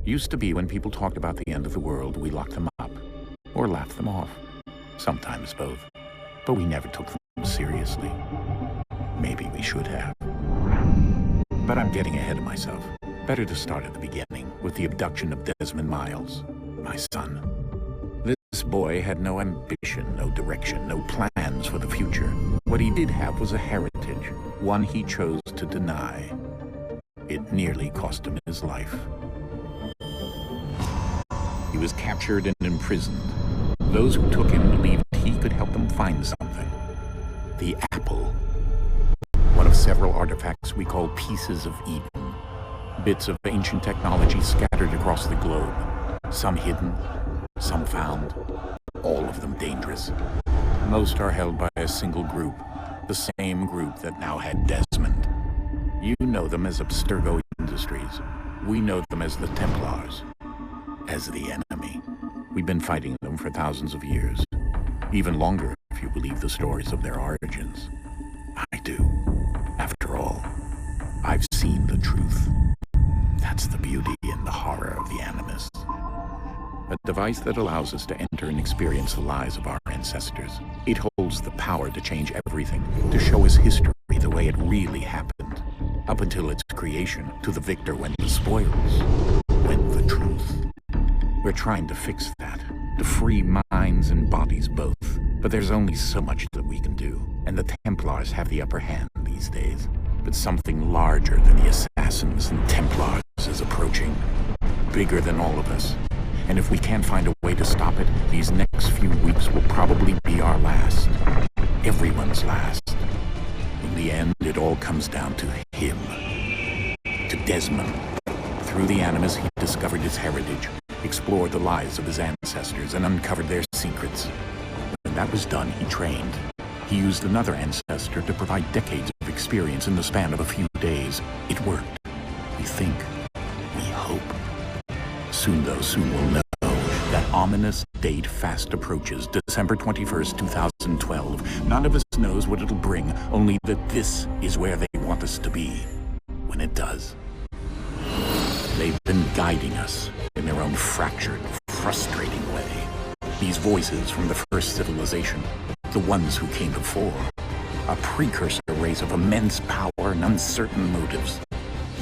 Used to be when people talked about the end of the world, we locked them up. Or laughed them off. Sometimes both. But we never took them seriously. Maybe we should have. But I'm getting ahead of myself. Better to start at the beginning, with the abduction of Desmond Miles, my son. This boy had no ambition, no direction, no plans for the future. What he did have was a heritage, one he chose to deny. It nearly cost him his life. He was captured and imprisoned. Those who took him believed he could help them find something. The apple. One of several artifacts we call pieces of Eden. Bits of ancient technology scattered across the globe. Some hidden, some found. All of them dangerous. Most are held by a single group. The same group that now had Desmond. You know them as Abstergo Industries. We know them as the Templars. As the enemy. We've been fighting them for thousands of years. Even longer, if you believe the stories of their origins. I do. After all, I've seen the truth. That's the beauty and the horror of the Animus. A device that allows us to enter and experience the lives of our ancestors. It holds the power to change everything, to show us history the way it really happened. Up until its creation, to the victor went the spoils, went the truth. We're trying to fix that, to free minds and bodies both. But there's only so much that we can do, and the Templars have the upper hand these days. But something larger than the Assassins and Templars is approaching. Bigger than all of us. And if we can't find a way to stop it, these next few weeks will probably be our last. Everyone's last. In the end, it all comes down to him. To Desmond. Through the Animus, he discovered his heritage, explored the lives of his ancestors, and uncovered their secrets. When that was done, he trained. He used another ancestor to provide decades of experience in the span of a few days. It worked. We think. We hope. Soon, though, soon we'll know. That ominous date fast approaches, December 21st, 2012. None of us knows what it'll bring, only that this is where they want us to be. When it does. They've been guiding us in their own fractured, frustrating way. These voices from the first civilization, the ones who came before, a precursor race of immense power and uncertain motives.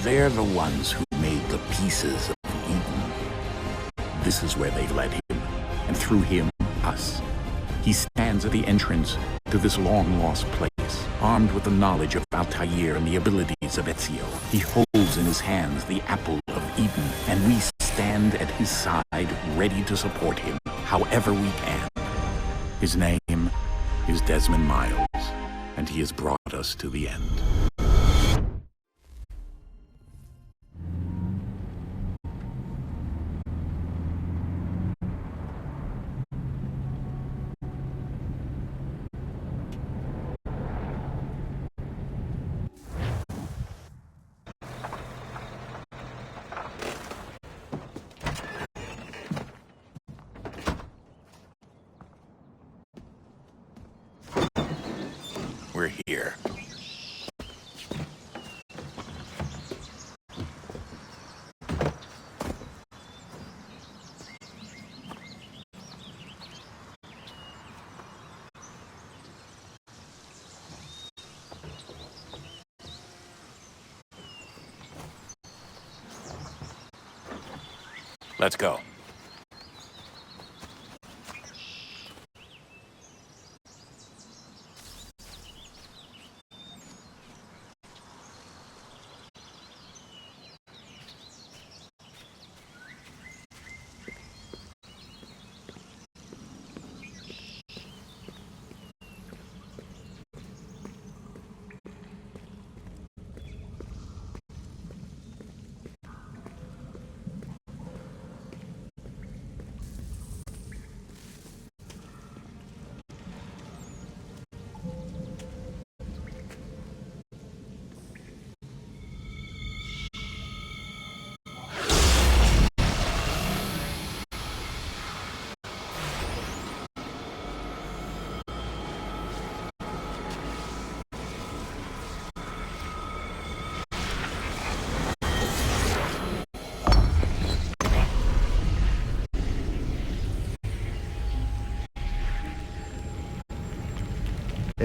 They're the ones who made the pieces of Eden. This is where they led him, and through him, us. He stands at the entrance to this long-lost place, armed with the knowledge of Altair and the abilities of Ezio. He holds in his hands the apple of Eden, and we stand at his side, ready to support him, however we can. His name is Desmond Miles, and he has brought us to the end. We're here. Let's go.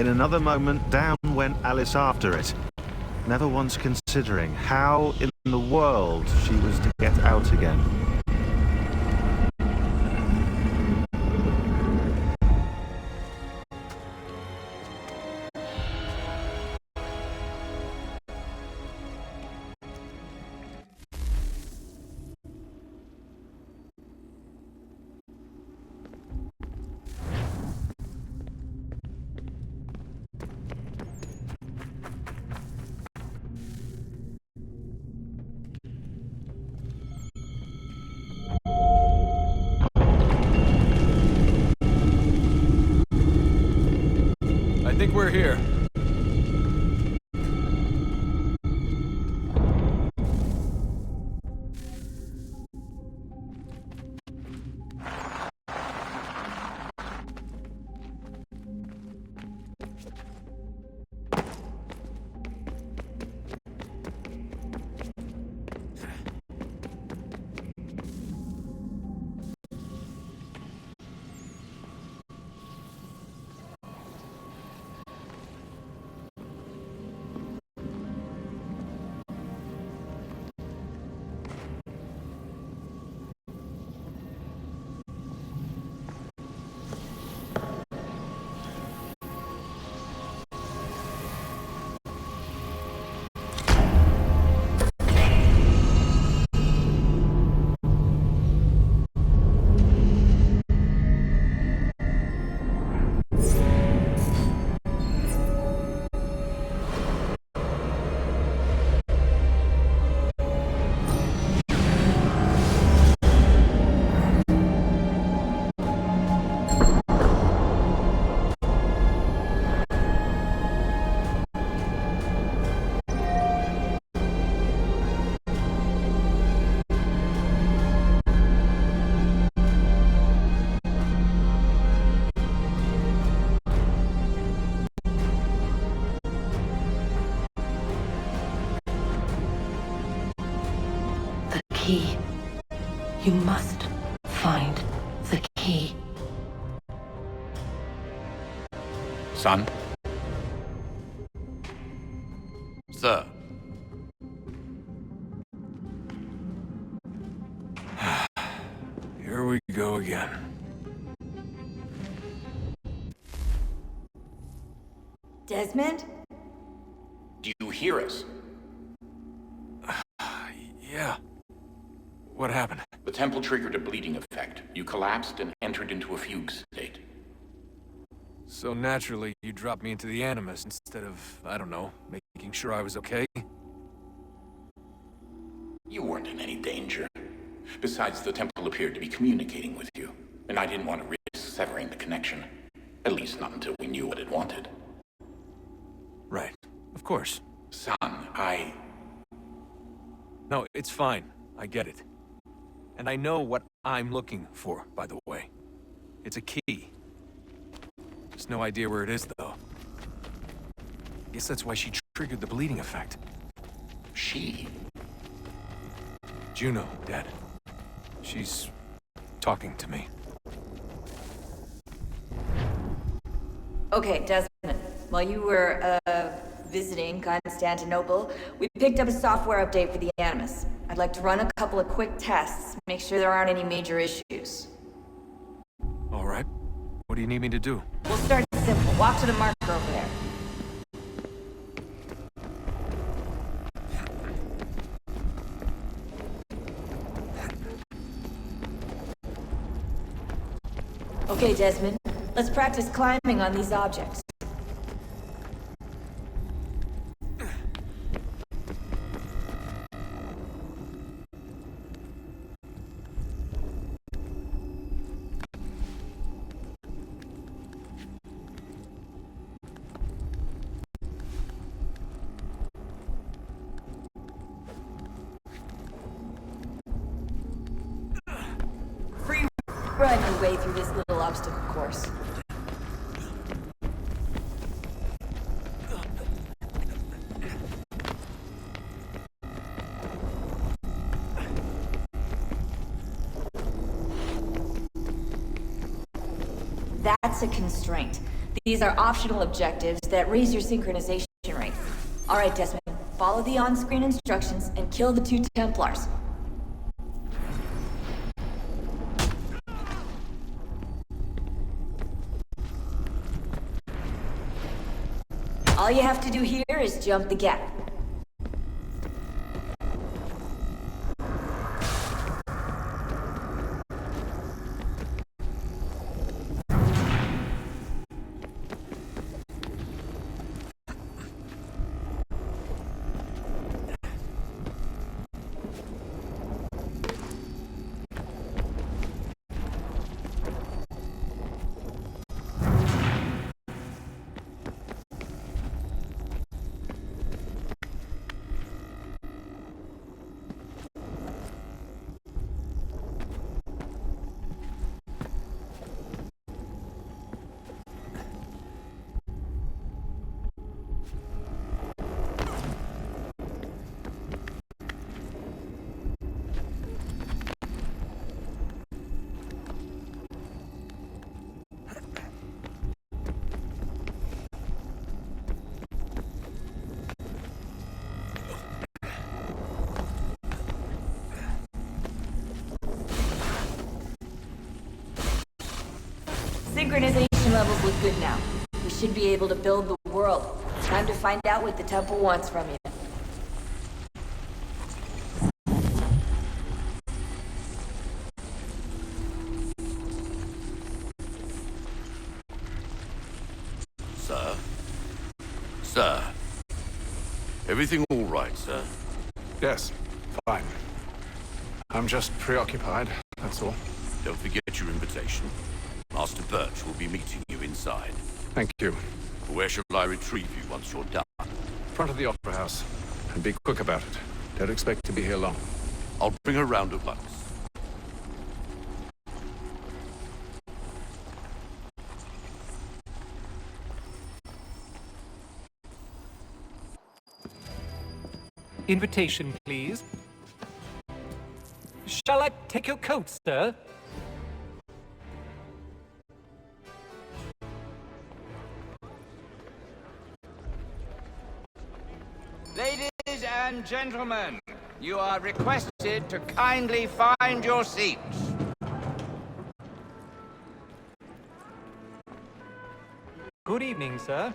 In another moment, down went Alice after it, never once considering how in the world she was to get out again. I think we're here. Key. You must find the key. Son? Sir. Here we go again. Desmond? Do you hear us? Yeah. What happened? The temple triggered a bleeding effect. You collapsed and entered into a fugue state. So naturally, you dropped me into the Animus instead of, I don't know, making sure I was okay? You weren't in any danger. Besides, the temple appeared to be communicating with you, and I didn't want to risk severing the connection. At least not until we knew what it wanted. Right. Of course. Son, No, it's fine. I get it. And I know what I'm looking for, by the way. It's a key. Just no idea where it is, though. Guess that's why she triggered the bleeding effect. She? Juno, Dad. She's talking to me. Okay, Desmond. While you were, visiting Constantinople, we picked up a software update for the Animus. I'd like to run a couple of quick tests, make sure there aren't any major issues. All right. What do you need me to do? We'll start simple. Walk to the marker over there. Okay, Desmond. Let's practice climbing on these objects. Run your way through this little obstacle course. That's a constraint. These are optional objectives that raise your synchronization rate. Alright, Desmond, follow the on-screen instructions and kill the 2 Templars. All you have to do here is jump the gap. Synchronization levels look good now. We should be able to build the world. Time to find out what the temple wants from you. Sir? Sir? Everything all right, sir? Yes, fine. I'm just preoccupied, that's all. Don't forget your invitation. Master Birch will be meeting you inside. Thank you. Where shall I retrieve you once you're done? Front of the Opera House. And be quick about it. Don't expect to be here long. I'll bring her round at once. Invitation, please. Shall I take your coat, sir? Ladies and gentlemen, you are requested to kindly find your seats. Good evening, sir.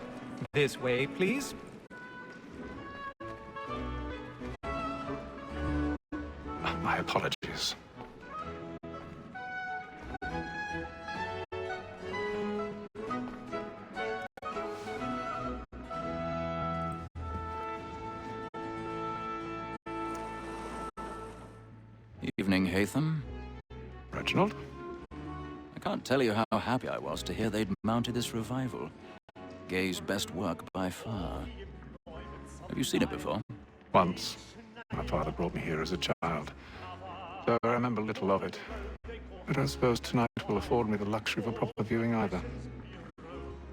This way, please. My apologies. Evening, Haytham. Reginald? I can't tell you how happy I was to hear they'd mounted this revival. Gay's best work by far. Have you seen it before? Once. My father brought me here as a child. So I remember little of it. I don't suppose tonight will afford me the luxury of a proper viewing either.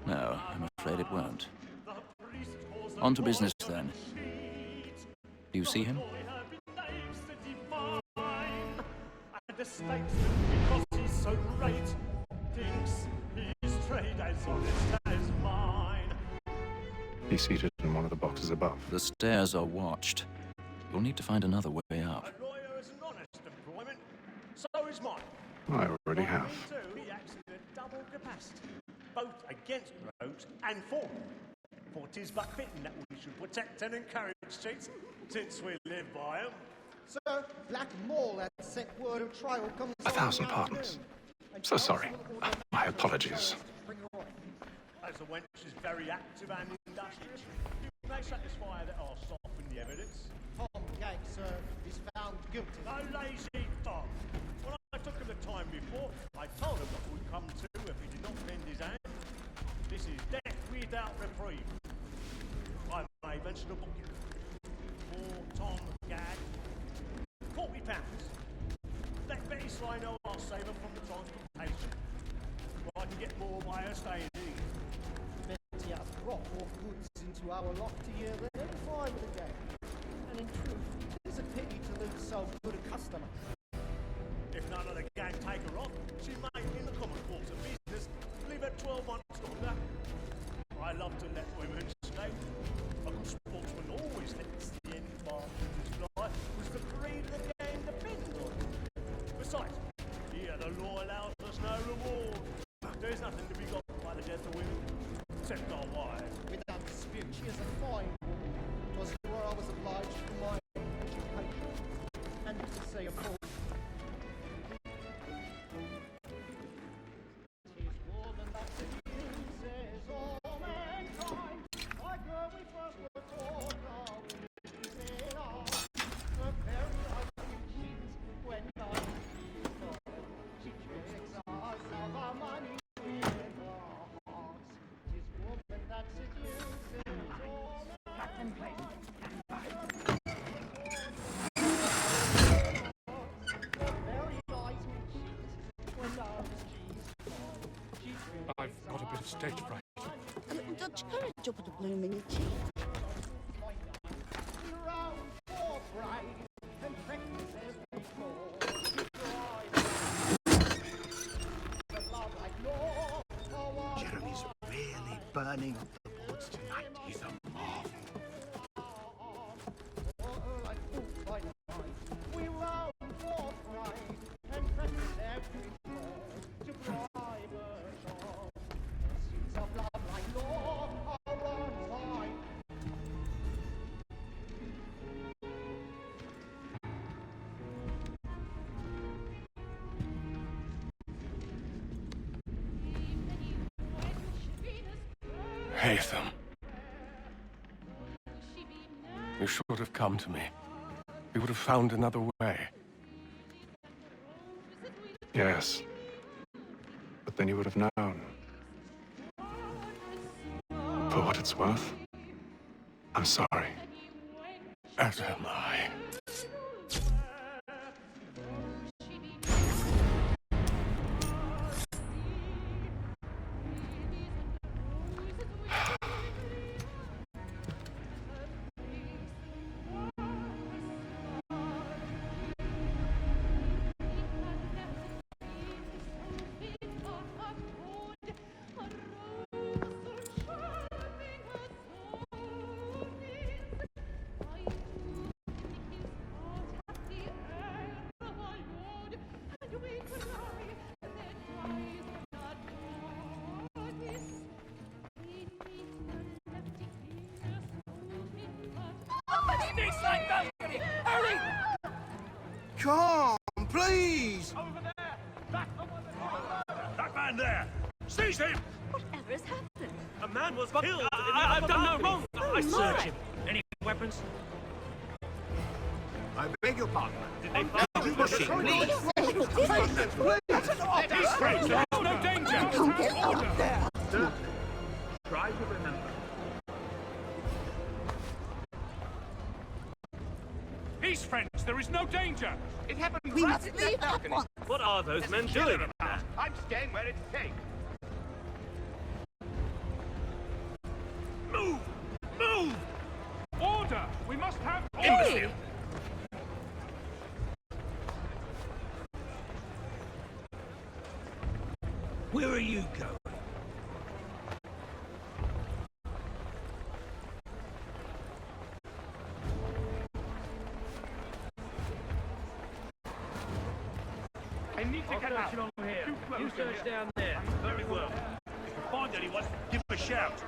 No, I'm afraid it won't. On to business, then. Do you see him? Because he's so great, thinks his trade as honest as mine. He's seated in one of the boxes above. The stairs are watched. You'll need to find another way up. A lawyer is an honest employment, so is mine. I already have. He acts in a double capacity, both against rogues and for them. For 'tis but fitting that we should protect and encourage cheats, since we live by them. Sir, Blackmore had set word of trial comes 1,000 pardons. So sorry. My apologies. As the wench is very active and industrious, you may satisfy that I'll soften the evidence. Tom Gag, sir, is found guilty. No lazy dog. When I took him the time before, I told him what would come to if he did not lend his hand. This is death without reprieve. I may mention a book. For Tom Gag, £40. Let Betty Sly know I'll save her from the transportation. Or I can get more by her staying in. Betty has brought more goods into our lock year than any time of the day. And in truth, it is a pity to lose so good a customer. If none of the gang take her off, she may, in the common course of business, live at 12 months longer. The law allows us no reward. There's nothing to be got by the death of women, except our wives. Without dispute, she is a fine woman. 'Twas to her I was obliged for my education, and to say a full. 'Tis woman that seduces all mankind. Like her we first were taught, now we lose it all. Her very eyes cheats when God is gone. She tricks us of our money with her hearts. 'Tis woman that seduces all mankind. I've got a bit of stage fright. Dutch courage up at the blooming your cheek. Jeremy's really burning up the boards tonight. He's a marvel. We round forthright and practice every word to bribe us all. Pursuits of love like law are unwind. Haytham. You should have come to me. We would have found another way. Yes. But then you would have known. For what it's worth, I'm sorry. As am I. Come, please! Over there! That man there! Seize him! Whatever has happened? A man was killed! I've done no wrong! I searched him. Any weapons? I beg your pardon. Did they find the machine? He's friends! No, no danger! Order! Try to remember. Peace, friends! There is no danger! It happened We right must in leave that at balcony. once. What are those There's men a killer doing? about. I'm staying where it's safe. Move! Move! Order! We must have order! Imbecile! Where are you going? I need to get out. along here. You search down there. Very well. If you find anyone, give him a shout.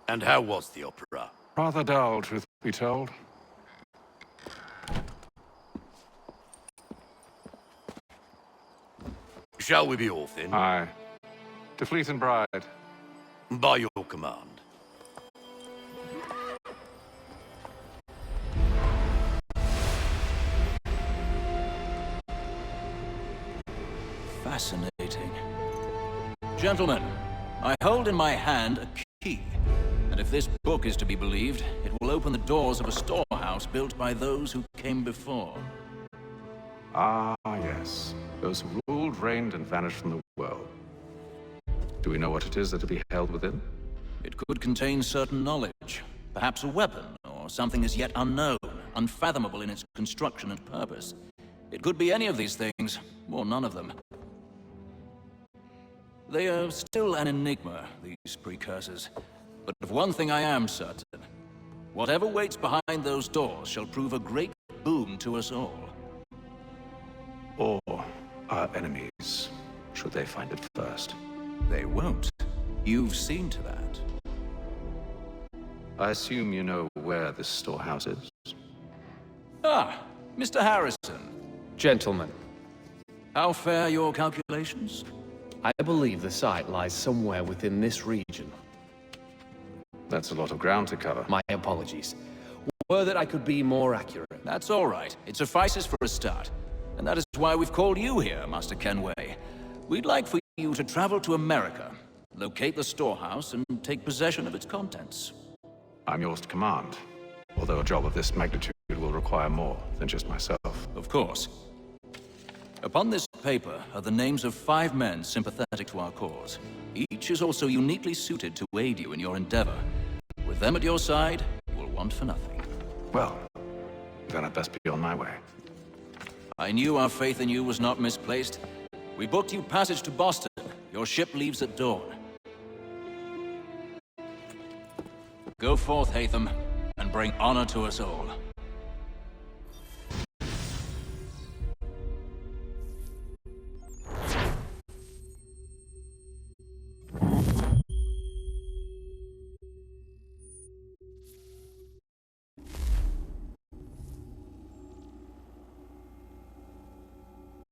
And how was the opera? Rather dull, truth be told. Shall we be off then? Aye. To Fleet and Bride. By your command. Fascinating. Gentlemen, I hold in my hand a key. And if this book is to be believed, it will open the doors of a storehouse built by those who came before. Ah, yes. Those who ruled, reigned, and vanished from the world. Do we know what it is that to be held within? It could contain certain knowledge. Perhaps a weapon, or something as yet unknown, unfathomable in its construction and purpose. It could be any of these things, or none of them. They are still an enigma, these precursors. But of one thing I am certain. Whatever waits behind those doors shall prove a great boon to us all. Or our enemies, should they find it first. They won't. You've seen to that. I assume you know where this storehouse is? Ah, Mr. Harrison. Gentlemen, How fare your calculations? I believe the site lies somewhere within this region. That's a lot of ground to cover. My apologies. Were that I could be more accurate. That's all right. It suffices for a start. And that is why we've called you here, Master Kenway. We'd like for you to travel to America, locate the storehouse, and take possession of its contents. I'm yours to command, although a job of this magnitude will require more than just myself. Of course. Upon this paper are the names of 5 men sympathetic to our cause. Each is also uniquely suited to aid you in your endeavor. With them at your side, you will want for nothing. Well, then I'd best be on my way. I knew our faith in you was not misplaced. We booked you passage to Boston. Your ship leaves at dawn. Go forth, Hatham, and bring honor to us all.